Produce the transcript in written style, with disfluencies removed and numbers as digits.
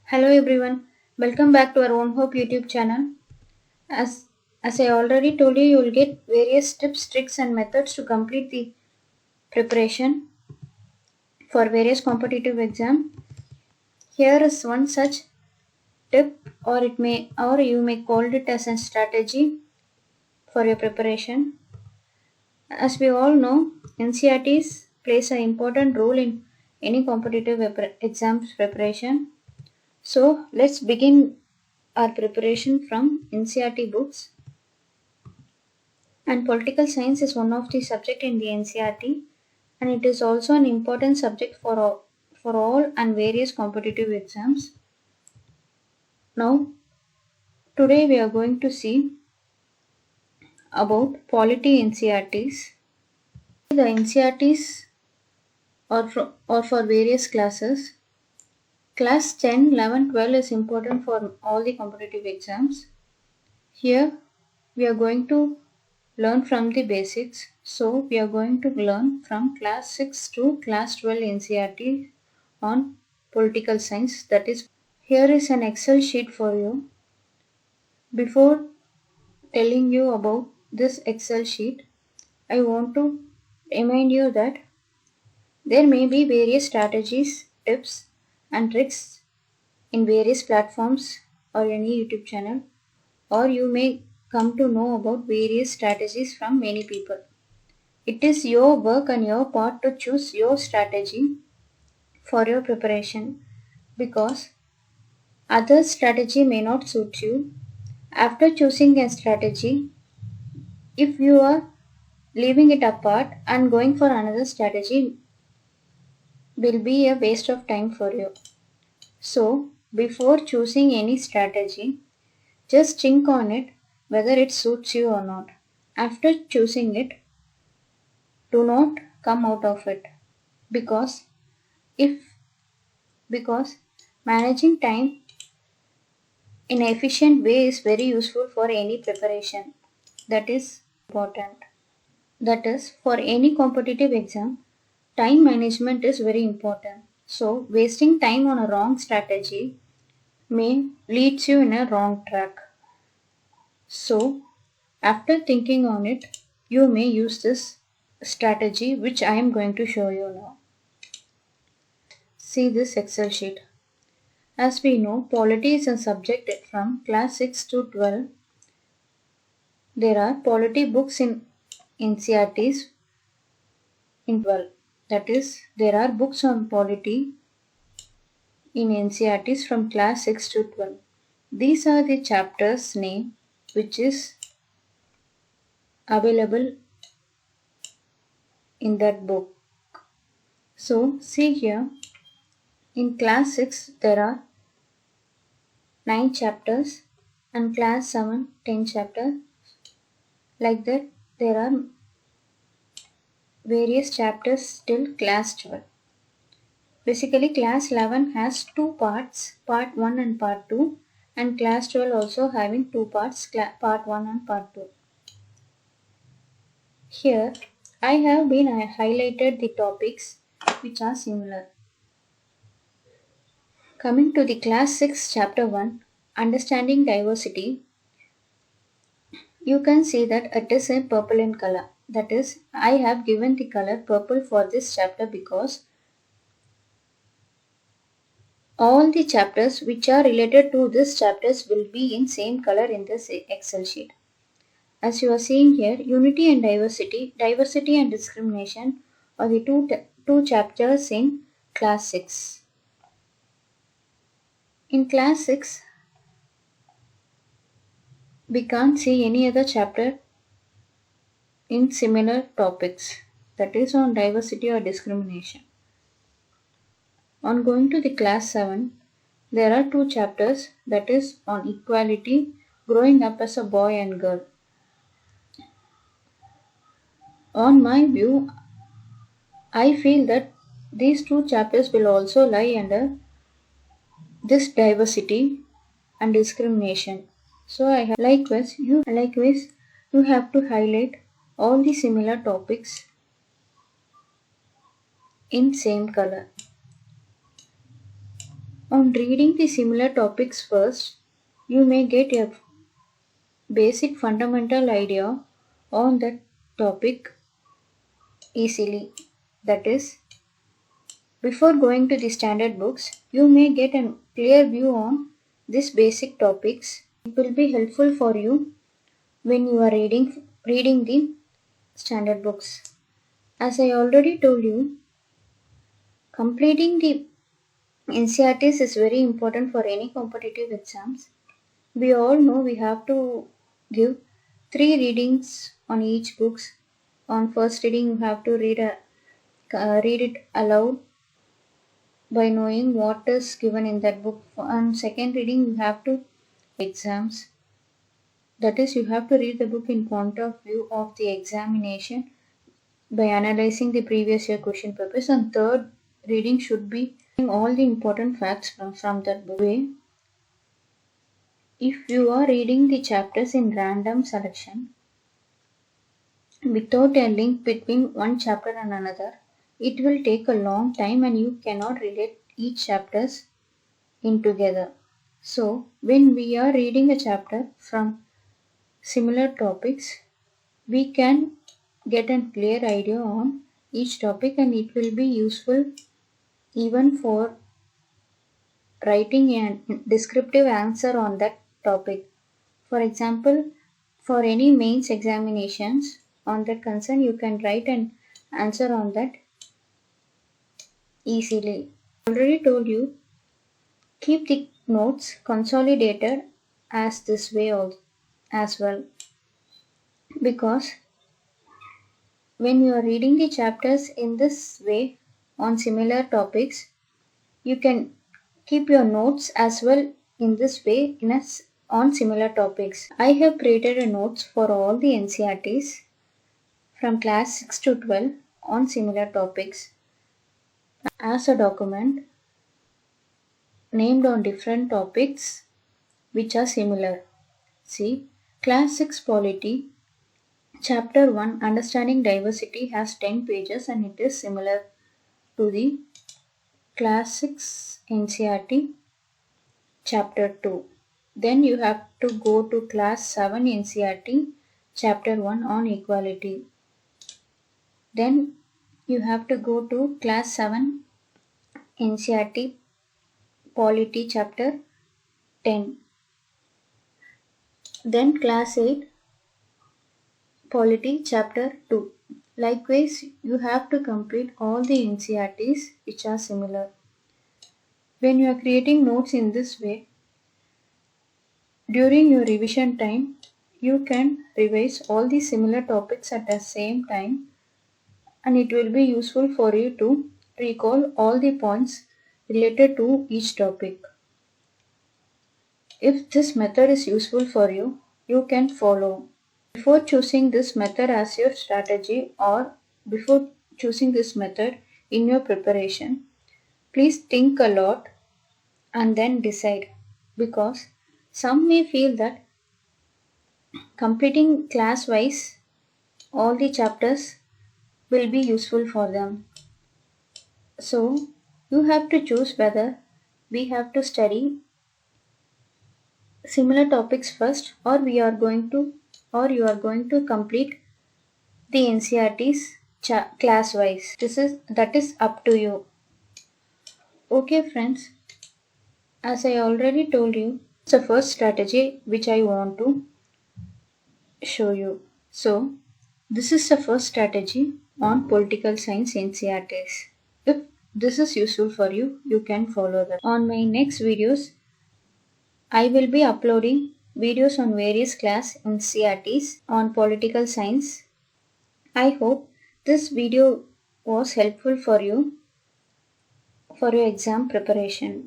Hello everyone, welcome back to our Own Hope YouTube channel. As I already told you, you will get various tips, tricks and methods to complete the preparation for various competitive exam. Here is one such tip, or you may call it as a strategy for your preparation. As we all know, NCERTs plays an important role in any competitive exams preparation. So let's begin our preparation from NCERT books. And political science is one of the subject in the NCERT, and it is also an important subject for all and various competitive exams. Now, today we are going to see about polity NCERTs. The NCERTs are for various classes. Class 10, 11, 12 is important for all the competitive exams. Here we are going to learn from the basics. So we are going to learn from class 6 to class 12 NCERT on political science. That is, here is an Excel sheet for you. Before telling you about this Excel sheet, I want to remind you that there may be various strategies, tips and tricks in various platforms or any YouTube channel, or you may come to know about various strategies from many people. It is your work and your part to choose your strategy for your preparation, because other strategy may not suit you. After choosing a strategy, if you are leaving it apart and going for another strategy, will be a waste of time for you. So before choosing any strategy, just think on it whether it suits you or not. After choosing it, do not come out of it, because because managing time in an efficient way is very useful for any preparation. That is important. That is, for any competitive exam, time management is very important. So wasting time on a wrong strategy may leads you in a wrong track. So after thinking on it, you may use this strategy which I am going to show you now. See this Excel sheet. As we know, polity is a subject from class 6 to 12. There are polity books in NCERTs in 12. That is, there are books on polity in NCERTs from class 6 to 12. These are the chapters name which is available in that book. So see here, in class 6 there are 9 chapters and class 7 10 chapters. Like that, there are various chapters till class 12. Basically, class 11 has two parts, part 1 and part 2, and class 12 also having two parts, part 1 and part 2. Here, I have been highlighted the topics which are similar. Coming to the class 6 chapter 1, understanding diversity, you can see that it is a purple in color. That is, I have given the color purple for this chapter because all the chapters which are related to this chapters will be in same color in this Excel sheet. As you are seeing here, unity and diversity and discrimination are the two chapters in class 6. In class 6, we can't see any other chapter in similar topics, that is on diversity or discrimination. On going to the class 7, there are two chapters, that is on equality, growing up as a boy and girl. On my view, I feel that these two chapters will also lie under this diversity and discrimination. So I have likewise you have to highlight all the similar topics in same color. On reading the similar topics first, you may get a basic fundamental idea on that topic easily. That is, before going to the standard books, you may get a clear view on these basic topics. It will be helpful for you when you are reading the standard books. As I already told you, completing the NCRTs is very important for any competitive exams. We all know we have to give 3 readings on each books. On first reading, you have to read it aloud by knowing what is given in that book. On second reading, you have to exams. That is, you have to read the book in point of view of the examination by analyzing the previous year question papers. And third reading should be all the important facts from that book. If you are reading the chapters in random selection without a link between one chapter and another, it will take a long time and you cannot relate each chapters in together. So when we are reading a chapter from similar topics, we can get a clear idea on each topic, and it will be useful even for writing a descriptive answer on that topic. For example, for any mains examinations on that concern, you can write an answer on that easily. Already told you, keep the notes consolidated as this way as well, because when you are reading the chapters in this way on similar topics, you can keep your notes as well in this way on similar topics. I have created a notes for all the NCRTs from class 6 to 12 on similar topics as a document named on different topics which are similar. See, class 6 polity chapter 1 understanding diversity has 10 pages and it is similar to the class 6 NCRT chapter 2. Then you have to go to class 7 NCRT chapter 1 on equality. Then you have to go to class 7 NCRT polity chapter 10. Then class 8 polity chapter 2. Likewise, you have to complete all the NCRTs which are similar. When you are creating notes in this way, during your revision time, you can revise all the similar topics at the same time, and it will be useful for you to recall all the points related to each topic. If this method is useful for you, you can follow. Before choosing this method as your strategy or before choosing this method in your preparation, please think a lot and then decide, because some may feel that completing class wise all the chapters will be useful for them. So you have to choose whether we have to study similar topics first or you are going to complete the NCRTs class wise. That is up to you. Okay friends, as I already told you, it's the first strategy which I want to show you. So this is the first strategy on political science NCRTs. If this is useful for you, you can follow that. On my next videos, I will be uploading videos on various class NCRTs on political science. I hope this video was helpful for you for your exam preparation.